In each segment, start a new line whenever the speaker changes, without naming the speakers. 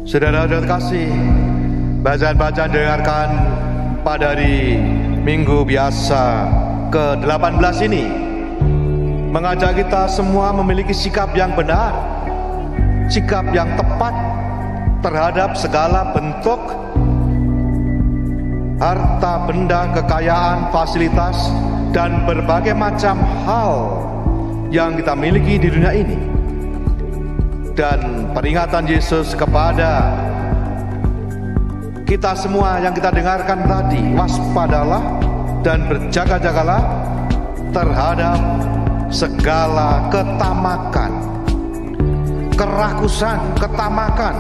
Saudara-saudara kasih, bacaan-bacaan dengarkan pada hari Minggu biasa ke-18 ini mengajak kita semua memiliki sikap yang benar, sikap yang tepat terhadap segala bentuk harta benda, kekayaan, fasilitas, dan berbagai macam hal yang kita miliki di dunia ini. Dan peringatan Yesus kepada kita semua yang kita dengarkan tadi, waspadalah dan berjaga-jagalah terhadap segala ketamakan, kerakusan, ketamakan.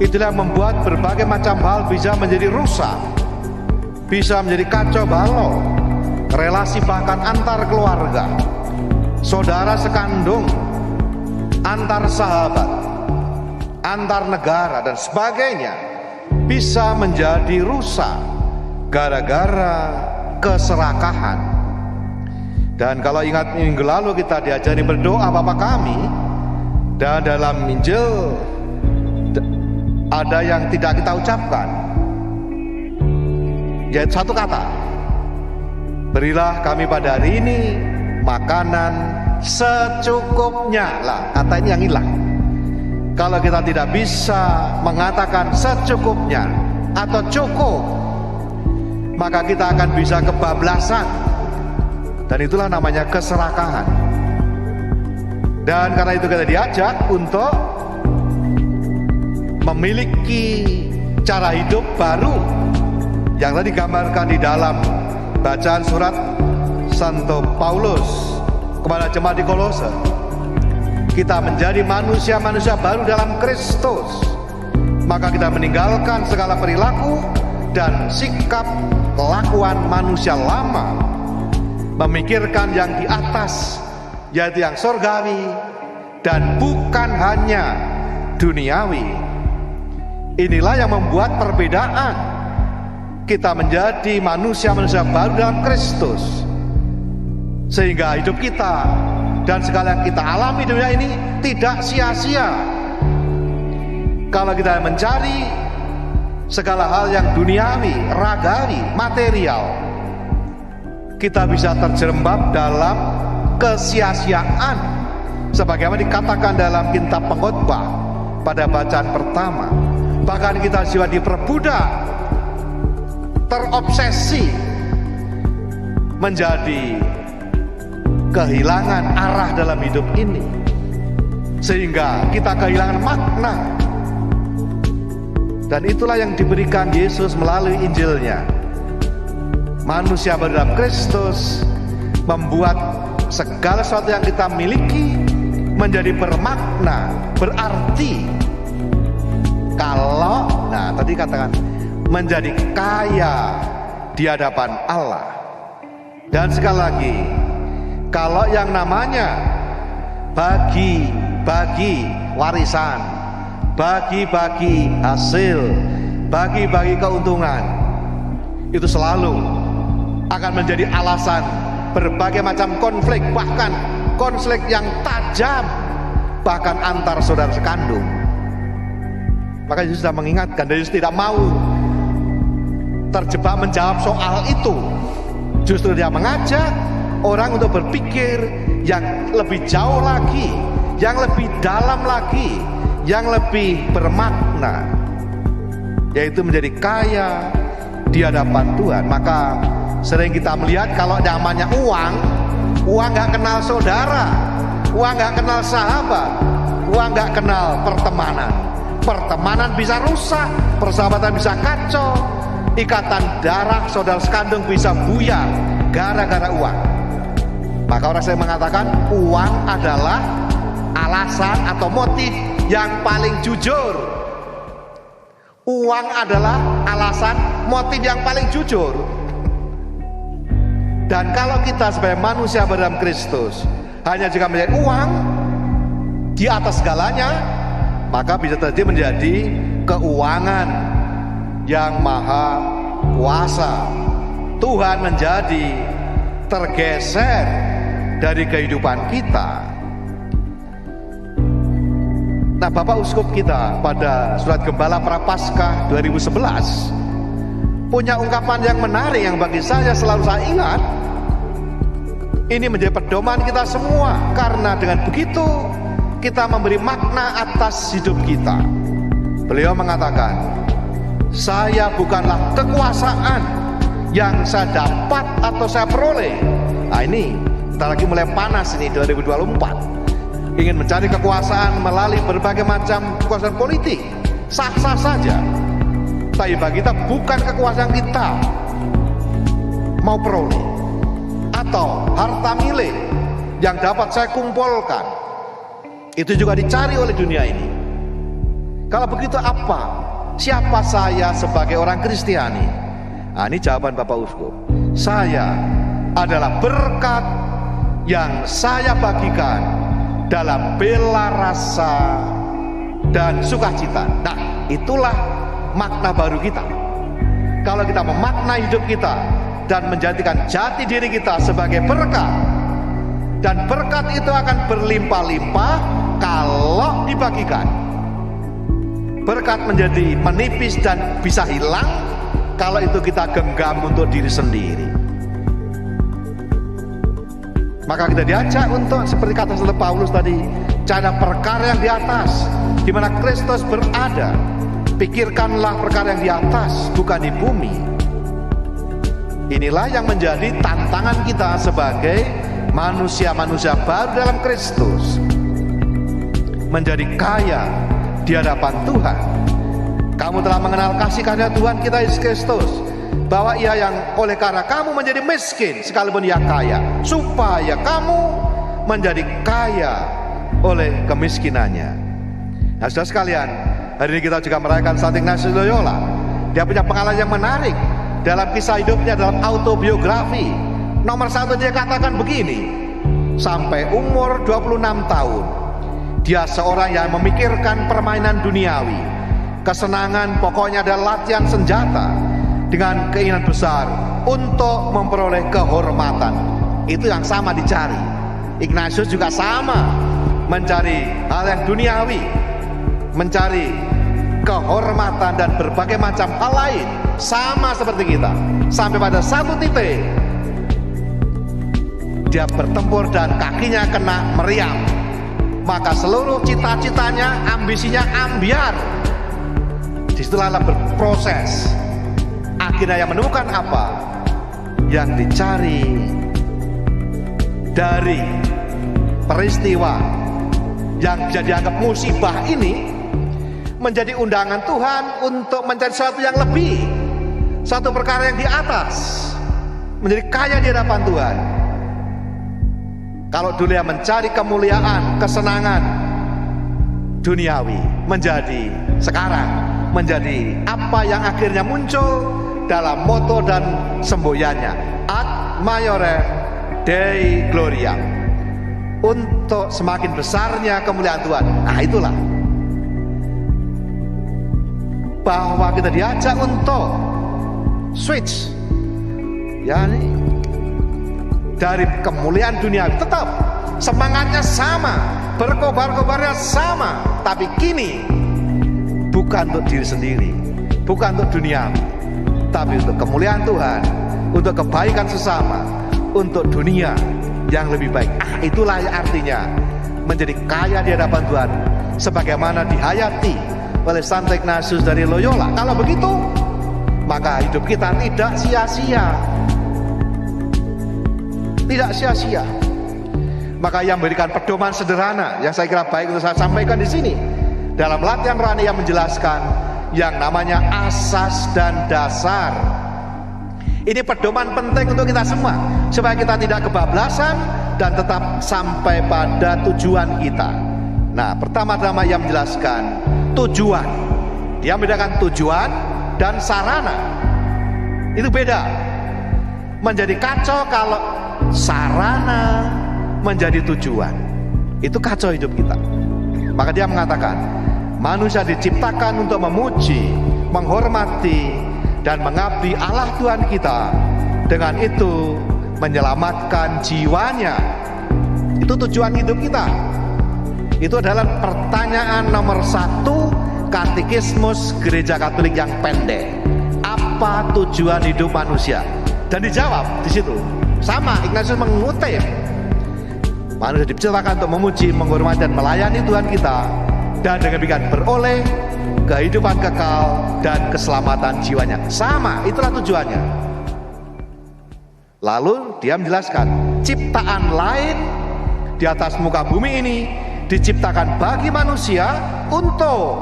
Itulah yang membuat berbagai macam hal bisa menjadi rusak, bisa menjadi kacau balau, relasi bahkan antar keluarga, saudara sekandung, antar sahabat, antar negara dan sebagainya bisa menjadi rusak gara-gara keserakahan. Dan kalau ingat minggu lalu kita diajari berdoa Bapa kami, dan dalam Injil ada yang tidak kita ucapkan, yaitu satu kata, berilah kami pada hari ini makanan secukupnya. Lah, kata ini yang hilang. Kalau kita tidak bisa mengatakan secukupnya atau cukup, maka kita akan bisa kebablasan, dan itulah namanya keserakahan. Dan karena itu kita diajak untuk memiliki cara hidup baru yang tadi digambarkan di dalam bacaan surat Santo Paulus kepada jemaat di Kolose. Kita menjadi manusia-manusia baru dalam Kristus, maka kita meninggalkan segala perilaku dan sikap kelakuan manusia lama, memikirkan yang di atas, yaitu yang surgawi dan bukan hanya duniawi. Inilah yang membuat perbedaan. Kita menjadi manusia-manusia baru dalam Kristus, sehingga hidup kita dan segala yang kita alami di dunia ini tidak sia-sia. Kalau kita mencari segala hal yang duniawi, ragawi, material, kita bisa terjerembab dalam kesia-siaan, sebagaimana dikatakan dalam kitab Pengkhotbah pada bacaan pertama. Bahkan kita jiwa diperbudak, terobsesi, menjadi kehilangan arah dalam hidup ini, sehingga kita kehilangan makna. Dan itulah yang diberikan Yesus melalui Injilnya. Manusia baru dalam Kristus membuat segala sesuatu yang kita miliki menjadi bermakna, berarti. Kalau, nah tadi katakan, menjadi kaya di hadapan Allah. Dan sekali lagi, kalau yang namanya bagi-bagi warisan, bagi-bagi hasil, bagi-bagi keuntungan, itu selalu akan menjadi alasan berbagai macam konflik, bahkan konflik yang tajam, bahkan antar saudara sekandung. Maka Yesus sudah mengingatkan, dan Yesus tidak mau terjebak menjawab soal itu. Justru dia mengajak orang untuk berpikir yang lebih jauh lagi, yang lebih dalam lagi, yang lebih bermakna, yaitu menjadi kaya di hadapan Tuhan. Maka sering kita melihat kalau namanya uang gak kenal saudara, uang gak kenal sahabat, uang gak kenal pertemanan. Pertemanan bisa rusak, persahabatan bisa kacau, ikatan darah saudara sekandung bisa buyar gara-gara uang. Maka orang saya mengatakan uang adalah alasan atau motif yang paling jujur. Uang adalah alasan, motif yang paling jujur. Dan kalau kita sebagai manusia dalam Kristus hanya jika melihat uang di atas segalanya, maka bisa terjadi menjadi keuangan yang maha kuasa. Tuhan menjadi tergeser dari kehidupan kita. Nah, Bapak Uskup kita pada Surat Gembala Prapaskah 2011 punya ungkapan yang menarik yang bagi saya selalu saya ingat. Ini menjadi pedoman kita semua, karena dengan begitu kita memberi makna atas hidup kita. Beliau mengatakan, saya bukanlah kekuasaan yang saya dapat atau saya peroleh. Nah, ini kita lagi mulai panas ini 2024. Ingin mencari kekuasaan melalui berbagai macam kekuasaan politik, sah-sah saja. Tapi bagi kita bukan kekuasaan kita mau peroleh atau harta milik yang dapat saya kumpulkan. Itu juga dicari oleh dunia ini. Kalau begitu apa? Siapa saya sebagai orang Kristiani? Nah, ini jawaban Bapak Uskup. Saya adalah berkat yang saya bagikan dalam bela rasa dan sukacita. Nah, itulah makna baru kita. Kalau kita memaknai hidup kita dan menjadikan jati diri kita sebagai berkat, dan berkat itu akan berlimpah-limpah kalau dibagikan. Berkat menjadi menipis dan bisa hilang kalau itu kita genggam untuk diri sendiri. Maka kita diajak untuk, seperti kata Saudara Paulus tadi, cara perkara yang di atas, di mana Kristus berada. Pikirkanlah perkara yang di atas, bukan di bumi. Inilah yang menjadi tantangan kita sebagai manusia-manusia baru dalam Kristus, menjadi kaya di hadapan Tuhan. Kamu telah mengenal kasih karunia Tuhan kita Yesus Kristus, bahwa ia yang oleh karena kamu menjadi miskin sekalipun ia kaya, supaya kamu menjadi kaya oleh kemiskinannya. Nah, saudara sekalian, hari ini kita juga merayakan Santo Ignatius Loyola. Dia punya pengalaman yang menarik dalam kisah hidupnya, dalam autobiografi. Nomor 1 dia katakan begini, sampai umur 26 tahun dia seorang yang memikirkan permainan duniawi, kesenangan pokoknya adalah latihan senjata, dengan keinginan besar untuk memperoleh kehormatan. Itu yang sama dicari. Ignatius juga sama, mencari hal yang duniawi, mencari kehormatan dan berbagai macam hal lain, sama seperti kita. Sampai pada satu titik dia bertempur dan kakinya kena meriam, maka seluruh cita-citanya, ambisinya ambiar. Disitulah berproses. Akhirnya yang menemukan apa yang dicari dari peristiwa yang bisa dianggap musibah ini, menjadi undangan Tuhan untuk mencari sesuatu yang lebih, satu perkara yang di atas, menjadi kaya di hadapan Tuhan. Kalau dulu yang mencari kemuliaan, kesenangan duniawi, menjadi sekarang menjadi apa yang akhirnya muncul dalam moto dan semboyannya, ad maiorem Dei gloria, untuk semakin besarnya kemuliaan Tuhan. Nah, itulah bahwa kita diajak untuk switch, yakni dari kemuliaan dunia, tetap semangatnya sama, berkobar-kobarnya sama, tapi kini bukan untuk diri sendiri, bukan untuk dunia, tapi untuk kemuliaan Tuhan, untuk kebaikan sesama, untuk dunia yang lebih baik. Itulah yang artinya menjadi kaya di hadapan Tuhan, sebagaimana dihayati oleh Santo Ignatius dari Loyola. Kalau begitu, maka hidup kita tidak sia-sia, tidak sia-sia. Maka yang memberikan pedoman sederhana yang saya kira baik untuk saya sampaikan di sini, dalam latihan rohani yang menjelaskan yang namanya asas dan dasar. Ini pedoman penting untuk kita semua, supaya kita tidak kebablasan dan tetap sampai pada tujuan kita. Nah, pertama-tama yang menjelaskan tujuan. Dia membedakan tujuan dan sarana. Itu beda. Menjadi kacau kalau sarana menjadi tujuan. Itu kacau hidup kita. Maka dia mengatakan, manusia diciptakan untuk memuji, menghormati, dan mengabdi Allah Tuhan kita. Dengan itu menyelamatkan jiwanya. Itu tujuan hidup kita. Itu adalah pertanyaan nomor 1 katekismus Gereja Katolik yang pendek. Apa tujuan hidup manusia? Dan dijawab di situ. Sama, Ignatius mengutip. Manusia diciptakan untuk memuji, menghormati, dan melayani Tuhan kita, dan dengan demikian beroleh kehidupan kekal dan keselamatan jiwanya. Sama, itulah tujuannya. Lalu dia menjelaskan, ciptaan lain di atas muka bumi ini diciptakan bagi manusia untuk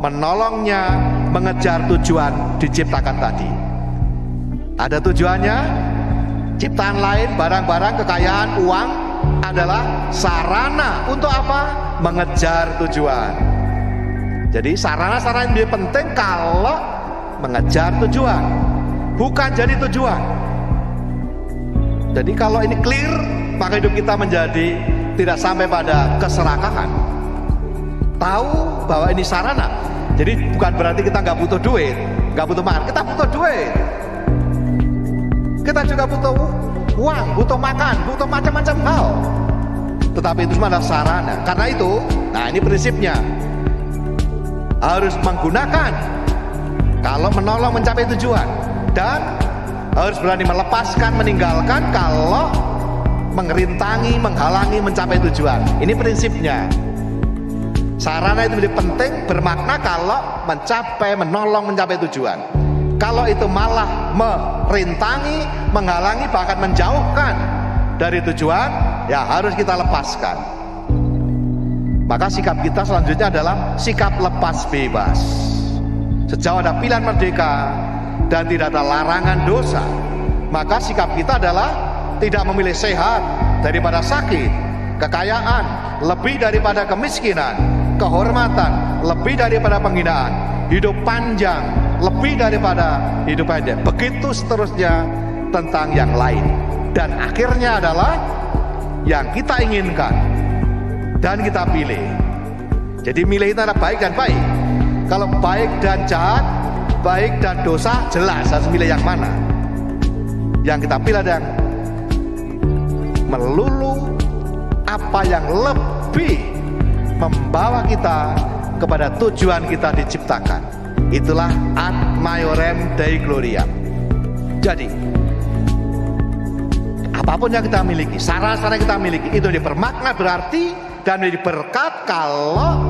menolongnya mengejar tujuan diciptakan tadi. Ada tujuannya. Ciptaan lain, barang-barang, kekayaan, uang adalah sarana untuk apa? Mengejar tujuan. Jadi sarana-sarana yang lebih penting kalau mengejar tujuan, bukan jadi tujuan. Jadi kalau ini clear, maka hidup kita menjadi tidak sampai pada keserakahan. Tahu bahwa ini sarana. Jadi bukan berarti kita nggak butuh duit, nggak butuh makan. Kita butuh duit. Kita juga butuh uang, butuh makan, butuh macam-macam hal. Tetapi itu semua adalah sarana. Karena itu, nah ini prinsipnya, harus menggunakan kalau menolong mencapai tujuan, dan harus berani melepaskan, meninggalkan kalau mengerintangi, menghalangi mencapai tujuan. Ini prinsipnya. Sarana itu lebih penting, bermakna kalau menolong mencapai tujuan. Kalau itu malah merintangi, menghalangi, bahkan menjauhkan dari tujuan, ya harus kita lepaskan. Maka sikap kita selanjutnya adalah sikap lepas bebas. Sejauh ada pilihan merdeka dan tidak ada larangan dosa, maka sikap kita adalah tidak memilih sehat daripada sakit, kekayaan lebih daripada kemiskinan, kehormatan lebih daripada penghinaan, hidup panjang lebih daripada hidup pendek. Begitu seterusnya tentang yang lain. Dan akhirnya adalah yang kita inginkan dan kita pilih. Jadi milih itu ada baik dan baik. Kalau baik dan jahat, baik dan dosa, jelas harus milih yang mana. Yang kita pilih ada yang melulu apa yang lebih membawa kita kepada tujuan kita diciptakan. Itulah ad maiorem Dei gloriam. Jadi apapun yang kita miliki, sarana-sarana kita miliki, itu bermakna berarti dan menjadi berkat kalau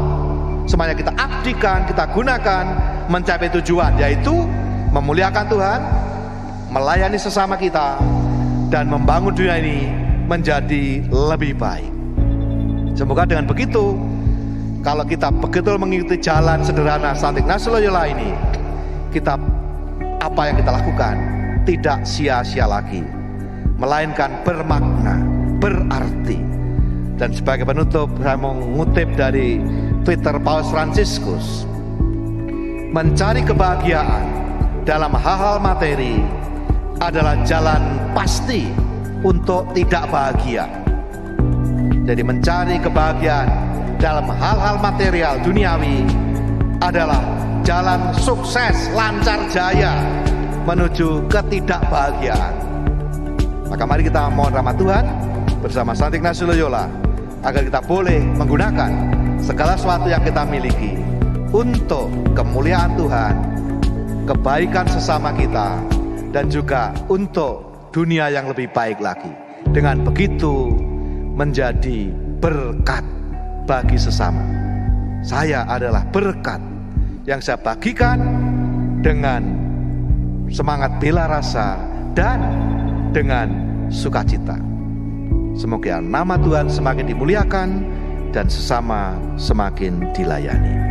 semuanya kita abdikan, kita gunakan mencapai tujuan, yaitu memuliakan Tuhan, melayani sesama kita, dan membangun dunia ini menjadi lebih baik. Semoga dengan begitu, kalau kita betul mengikuti jalan sederhana Santo Ignatius Loyola ini, kita apa yang kita lakukan tidak sia-sia lagi, melainkan bermakna, berarti. Dan sebagai penutup, saya mau mengutip dari Twitter Paus Fransiskus, mencari kebahagiaan dalam hal-hal materi adalah jalan pasti untuk tidak bahagia. Jadi mencari kebahagiaan dalam hal-hal material duniawi adalah jalan sukses, lancar jaya menuju ketidakbahagiaan. Maka mari kita mohon rahmat Tuhan bersama Santo Ignatius Loyola agar kita boleh menggunakan segala sesuatu yang kita miliki untuk kemuliaan Tuhan, kebaikan sesama kita, dan juga untuk dunia yang lebih baik lagi. Dengan begitu menjadi berkat bagi sesama. Saya adalah berkat yang saya bagikan dengan semangat bela rasa dan dengan sukacita. Semoga nama Tuhan semakin dimuliakan dan sesama semakin dilayani.